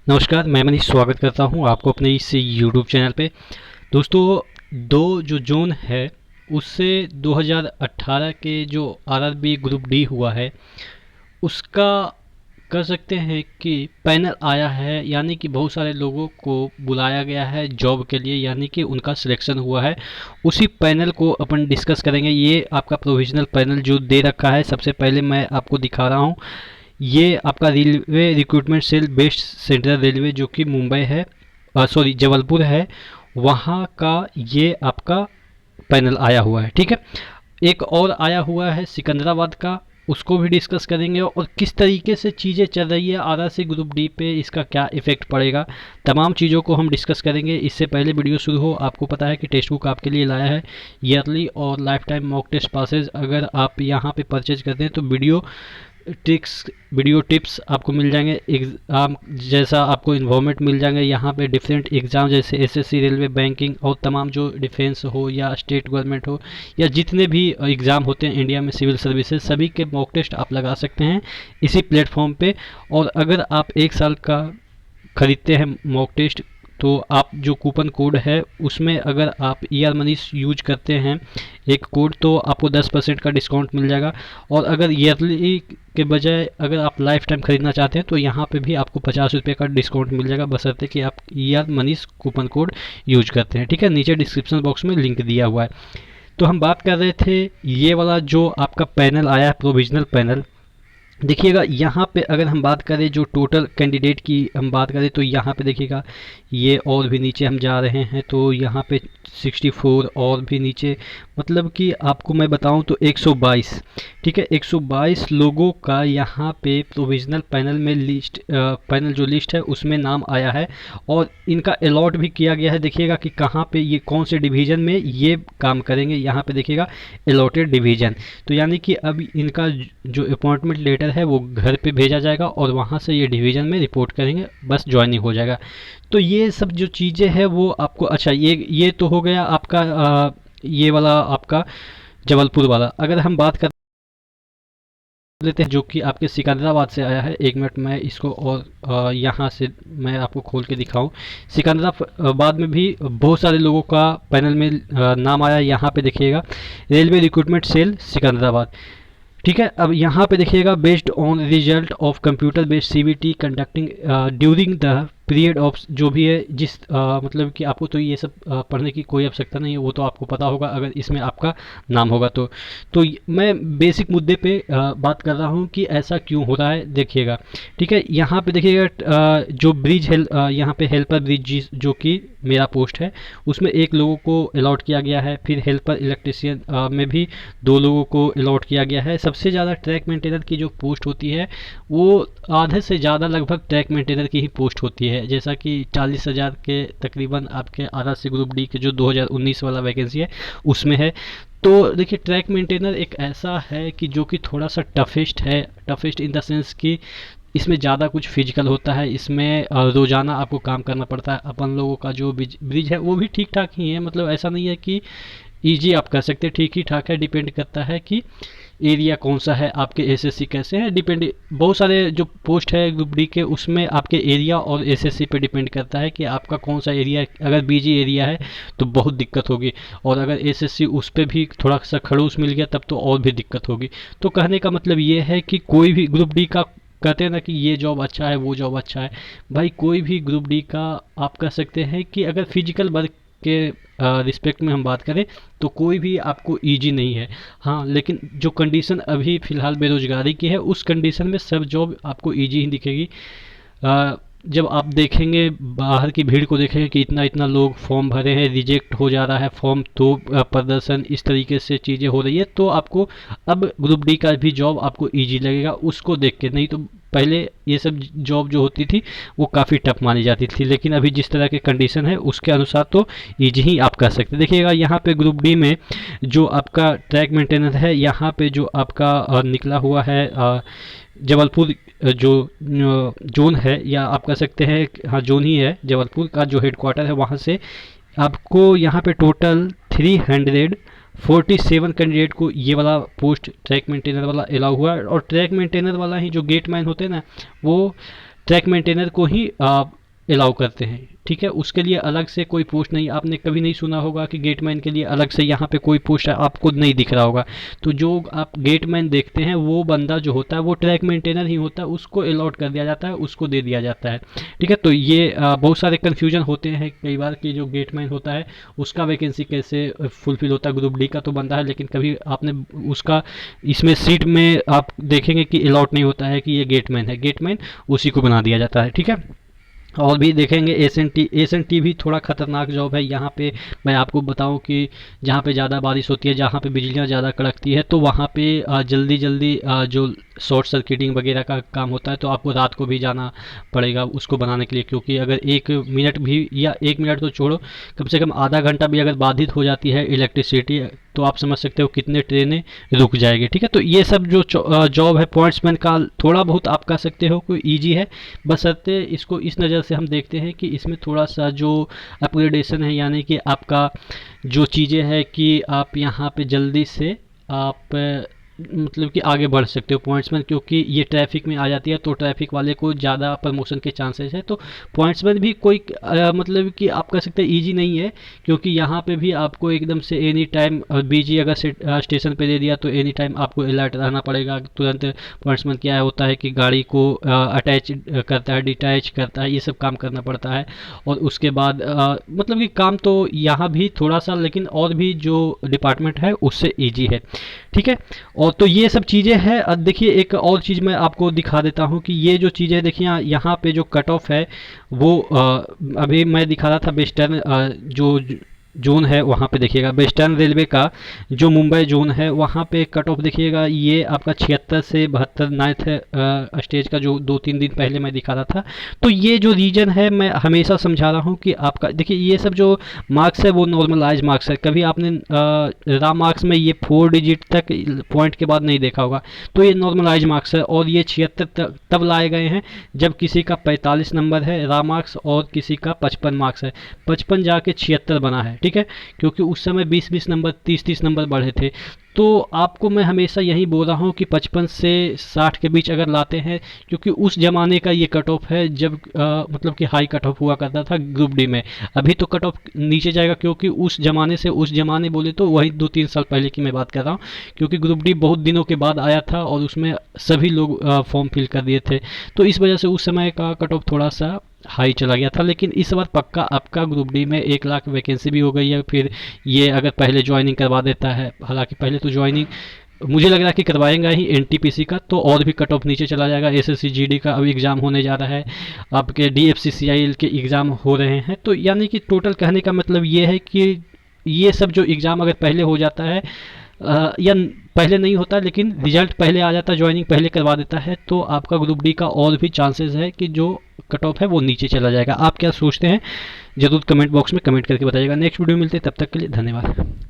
नमस्कार, मैं मनीष स्वागत करता हूं आपको अपने इस यूट्यूब चैनल पे। दोस्तों, दो जो जोन है उससे 2018 के जो आरआरबी ग्रुप डी हुआ है उसका कह सकते हैं कि पैनल आया है, यानी कि बहुत सारे लोगों को बुलाया गया है जॉब के लिए, यानी कि उनका सिलेक्शन हुआ है। उसी पैनल को अपन डिस्कस करेंगे। ये आपका प्रोविजनल पैनल जो दे रखा है, सबसे पहले मैं आपको दिखा रहा हूँ। ये आपका railway recruitment cell based central railway जो कि मुंबई है, सॉरी जबलपुर है, वहाँ का ये आपका पैनल आया हुआ है। ठीक है, एक और आया हुआ है सिकंदराबाद का, उसको भी डिस्कस करेंगे और किस तरीके से चीज़ें चल रही है आरआरसी ग्रुप डी पे, इसका क्या इफेक्ट पड़ेगा, तमाम चीज़ों को हम डिस्कस करेंगे। इससे पहले वीडियो शुरू हो, आपको पता है कि टेक्स्ट बुक आपके लिए लाया है ईयरली और lifetime mock test passes. अगर आप यहाँ पे परचेज करते हैं तो वीडियो टिप्स आपको मिल जाएंगे, एग्ज़ाम जैसा आपको इन्वॉल्वमेंट मिल जाएंगे यहाँ पे। डिफरेंट एग्ज़ाम जैसे एसएससी, रेलवे, बैंकिंग और तमाम जो डिफेंस हो या स्टेट गवर्नमेंट हो या जितने भी एग्ज़ाम होते हैं इंडिया में, सिविल सर्विसेज, सभी के मॉक टेस्ट आप लगा सकते हैं इसी प्लेटफॉर्म पे। और अगर आप 1 साल का खरीदते हैं मॉक टेस्ट तो आप जो कूपन कोड है उसमें अगर आप ER मनीष यूज करते हैं एक कोड, तो आपको 10% का डिस्काउंट मिल जाएगा। और अगर ईयरली के बजाय अगर आप लाइफ टाइम खरीदना चाहते हैं तो यहाँ पे भी आपको 50 रुपये का डिस्काउंट मिल जाएगा, बशर्ते कि आप ER Manish coupon code use करते हैं। ठीक है, नीचे डिस्क्रिप्शन बॉक्स में लिंक दिया हुआ है। तो हम बात कर रहे थे ये वाला जो आपका पैनल आया है, प्रोविजनल पैनल। देखिएगा यहाँ पे अगर हम बात करें जो टोटल कैंडिडेट की हम बात करें तो यहाँ पे देखिएगा ये और भी नीचे हम जा रहे हैं तो यहाँ पे 64 और भी नीचे, मतलब कि आपको मैं बताऊं तो 122। ठीक है, 122 लोगों का यहाँ पे प्रोविजनल पैनल में पैनल जो लिस्ट है उसमें नाम आया है और इनका अलॉट भी किया गया है। देखिएगा कि कहाँ पे ये कौन से डिवीज़न में ये काम करेंगे। यहाँ पे देखिएगा अलॉटेड डिवीज़न, तो यानी कि अब इनका जो अपॉइंटमेंट लेटर है वो घर पे भेजा जाएगा और वहाँ से ये डिवीज़न में रिपोर्ट करेंगे, बस ज्वाइनिंग हो जाएगा। तो ये सब जो चीज़ें हैं वो आपको, अच्छा ये तो हो गया आपका ये वाला आपका जबलपुर वाला। अगर हम बात कर लेते हैं जो कि आपके सिकंदराबाद से आया है, 1 मिनट मैं इसको और यहाँ से मैं आपको खोल के दिखाऊं। सिकंदराबाद में भी बहुत सारे लोगों का पैनल में नाम आया है। यहाँ पे देखिएगा रेलवे रिक्रूटमेंट सेल सिकंदराबाद। ठीक है, अब यहाँ पे देखिएगा based on result of computer based CBT conducting during the period of, जो भी है जिस मतलब कि आपको तो ये सब पढ़ने की कोई आवश्यकता नहीं है, वो तो आपको पता होगा अगर इसमें आपका नाम होगा तो मैं बेसिक मुद्दे पे बात कर रहा हूँ कि ऐसा क्यों हो रहा है। देखिएगा, ठीक है, यहाँ पे देखिएगा जो यहाँ पे हेल्पर ब्रिज जो कि मेरा पोस्ट है उसमें 1 लोगों को अलॉट किया गया है। फिर हेल्पर इलेक्ट्रीशियन में भी 2 लोगों को अलॉट किया गया है। सबसे ज़्यादा ट्रैक मेंटेनर की जो पोस्ट होती है वो आधे से ज़्यादा लगभग ट्रैक मेंटेनर की ही पोस्ट होती है, जैसा कि 40,000 के तकरीबन आपके आरआरसी ग्रुप डी के जो 2019 वाला वैकेंसी है उसमें है। तो देखिए ट्रैक मेंटेनर एक ऐसा है कि जो कि थोड़ा सा टफेस्ट है, टफेस्ट इन द सेंस कि इसमें ज़्यादा कुछ फिजिकल होता है। इसमें रोज़ाना आपको काम करना पड़ता है। अपन लोगों का जो ब्रिज है वो भी ठीक ठाक ही है, मतलब ऐसा नहीं है कि ईजी आप कर सकते, ठीक ही ठाक है। डिपेंड करता है कि एरिया कौन सा है, आपके एसएससी कैसे हैं, डिपेंड। बहुत सारे जो पोस्ट है ग्रुप डी के उसमें आपके एरिया और एसएससी पे डिपेंड करता है कि आपका कौन सा एरिया है। अगर बीजी एरिया है तो बहुत दिक्कत होगी, और अगर एसएससी उस पर भी थोड़ा सा खड़ूस मिल गया तब तो और भी दिक्कत होगी। तो कहने का मतलब ये है कि कोई भी ग्रुप डी का, कहते हैं ना कि ये जॉब अच्छा है वो जॉब अच्छा है, भाई कोई भी ग्रुप डी का आप कह सकते हैं कि अगर फिजिकल वर्क के रिस्पेक्ट में हम बात करें तो कोई भी आपको इजी नहीं है। हाँ, लेकिन जो कंडीशन अभी फ़िलहाल बेरोज़गारी की है उस कंडीशन में सब जॉब आपको इजी ही दिखेगी। जब आप देखेंगे बाहर की भीड़ को देखेंगे कि इतना इतना लोग फॉर्म भरे हैं, रिजेक्ट हो जा रहा है फॉर्म, तो प्रदर्शन इस तरीके से चीज़ें हो रही है, तो आपको अब ग्रुप डी का भी जॉब आपको इजी लगेगा उसको देख के। नहीं तो पहले ये सब जॉब जो होती थी वो काफ़ी टफ मानी जाती थी, लेकिन अभी जिस तरह के कंडीशन है उसके अनुसार तो ईजी ही आप कर सकते हैं। देखिएगा यहाँ पे ग्रुप डी में जो आपका ट्रैक मेंटेनेंस है, यहाँ पे जो आपका निकला हुआ है जबलपुर जो जोन है, या आप कह सकते हैं हाँ जोन ही है, जबलपुर का जो हेडक्वार्टर है वहाँ से आपको यहाँ पे टोटल 347 कैंडिडेट को ये वाला पोस्ट ट्रैक मेंटेनर वाला अलाउ हुआ है। और ट्रैक मेंटेनर वाला ही जो गेट मैन होते हैं ना, वो ट्रैक मेंटेनर को ही अलाउ करते हैं। ठीक है, उसके लिए अलग से कोई पोस्ट नहीं, आपने कभी नहीं सुना होगा कि गेटमैन के लिए अलग से यहाँ पे कोई पोस्ट आपको नहीं दिख रहा होगा। तो जो आप गेटमैन देखते हैं वो बंदा जो होता है वो ट्रैक मेंटेनर ही होता है, उसको अलॉट कर दिया जाता है, उसको दे दिया जाता है। ठीक है, तो ये बहुत सारे कन्फ्यूजन होते हैं कई बार कि जो गेटमैन होता है उसका वैकेंसी कैसे फुलफिल होता है। ग्रुप डी का तो बनता है, लेकिन कभी आपने उसका इसमें सीट में आप देखेंगे कि अलॉट नहीं होता है कि ये गेटमैन है, गेटमैन उसी को बना दिया जाता है। ठीक है, और भी देखेंगे एस एन टी भी थोड़ा ख़तरनाक जॉब है। यहाँ पे मैं आपको बताऊं कि जहाँ पे ज़्यादा बारिश होती है, जहाँ पे बिजलियाँ ज़्यादा कड़कती है, तो वहाँ पे जल्दी जल्दी जो शॉर्ट सर्किटिंग वगैरह का काम होता है, तो आपको रात को भी जाना पड़ेगा उसको बनाने के लिए। क्योंकि अगर 1 मिनट भी, या 1 मिनट तो छोड़ो, कम से कम आधा घंटा भी अगर बाधित हो जाती है इलेक्ट्रिसिटी, तो आप समझ सकते हो कितने ट्रेनें रुक जाएगी। ठीक है, तो ये सब जो जॉब है पॉइंट्समैन का, थोड़ा बहुत आप कह सकते हो कोई ईजी है, बशर्ते इसको इस नज़र से हम देखते हैं कि इसमें थोड़ा सा जो अपग्रेडेशन है, यानी कि आपका जो चीज़ें हैं कि आप यहाँ पे जल्दी से आप मतलब कि आगे बढ़ सकते हो पॉइंट्समैन, क्योंकि ये ट्रैफिक में आ जाती है तो ट्रैफिक वाले को ज़्यादा प्रमोशन के चांसेस है। तो पॉइंट्समैन भी कोई मतलब कि आप कह सकते हैं ईजी नहीं है, क्योंकि यहाँ पे भी आपको एकदम से एनी टाइम बीजी अगर स्टेशन पे दे दिया तो एनी टाइम आपको अलर्ट रहना पड़ेगा तुरंत। पॉइंट्समैन क्या होता है कि गाड़ी को अटैच करता है, डिटैच करता है, ये सब काम करना पड़ता है। और उसके बाद मतलब कि काम तो यहाँ भी थोड़ा सा, लेकिन और भी जो डिपार्टमेंट है उससे ईजी है। ठीक है, और तो ये सब चीज़ें हैं। अब देखिए एक और चीज़ मैं आपको दिखा देता हूँ कि ये जो चीज़ें देखिए यहाँ पे जो कट ऑफ है वो अभी मैं दिखा रहा था वेस्टर्न जो जोन है वहाँ पे देखिएगा, वेस्टर्न रेलवे का जो मुंबई जोन है वहाँ पे कट ऑफ देखिएगा, ये आपका 76 से 72 नाइन्थ स्टेज का जो 2-3 दिन पहले मैं दिखा रहा था। तो ये जो रीजन है मैं हमेशा समझा रहा हूँ कि आपका देखिए ये सब जो मार्क्स है वो नॉर्मलाइज मार्क्स है। कभी आपने राम मार्क्स में ये 4 डिजिट तक पॉइंट के बाद नहीं देखा होगा, तो ये नॉर्मलाइज मार्क्स है। और ये 76 तब लाए गए हैं जब किसी का 45 नंबर है राम मार्क्स और किसी का 55 मार्क्स है, 55 जाके 76 बना है। ठीक है, क्योंकि उस समय 20-20 नंबर 30-30 नंबर बढ़े थे। तो आपको मैं हमेशा यही बोल रहा हूँ कि 55 से 60 के बीच अगर लाते हैं, क्योंकि उस ज़माने का ये कट ऑफ है जब मतलब कि हाई कट ऑफ हुआ करता था ग्रुप डी में। अभी तो कट ऑफ नीचे जाएगा, क्योंकि उस ज़माने से, उस ज़माने बोले तो वही 2-3 साल पहले की मैं बात कर रहा हूँ, क्योंकि ग्रुप डी बहुत दिनों के बाद आया था और उसमें सभी लोग फॉर्म फिल कर दिए थे। तो इस वजह से उस समय का कट ऑफ थोड़ा सा हाई चला गया था। लेकिन इस बार पक्का आपका ग्रुप डी में 1 लाख वैकेंसी भी हो गई है। फिर ये अगर पहले ज्वाइनिंग करवा देता है, हालांकि पहले तो ज्वाइनिंग मुझे लग रहा है कि करवाएंगा ही एनटीपीसी का, तो और भी कट ऑफ नीचे चला जाएगा। एसएससी जीडी का अभी एग्ज़ाम होने जा रहा है, आपके डीएफसीसीआईएल के एग्ज़ाम हो रहे हैं। तो यानी कि टोटल कहने का मतलब ये है कि ये सब जो एग्ज़ाम अगर पहले हो जाता है या पहले नहीं होता लेकिन रिजल्ट पहले आ जाता है, ज्वाइनिंग पहले करवा देता है, तो आपका ग्रुप डी का और भी चांसेस है कि जो कट ऑफ है वो नीचे चला जाएगा। आप क्या सोचते हैं ज़रूर कमेंट बॉक्स में कमेंट करके बताइएगा। नेक्स्ट वीडियो मिलते हैं, तब तक के लिए धन्यवाद।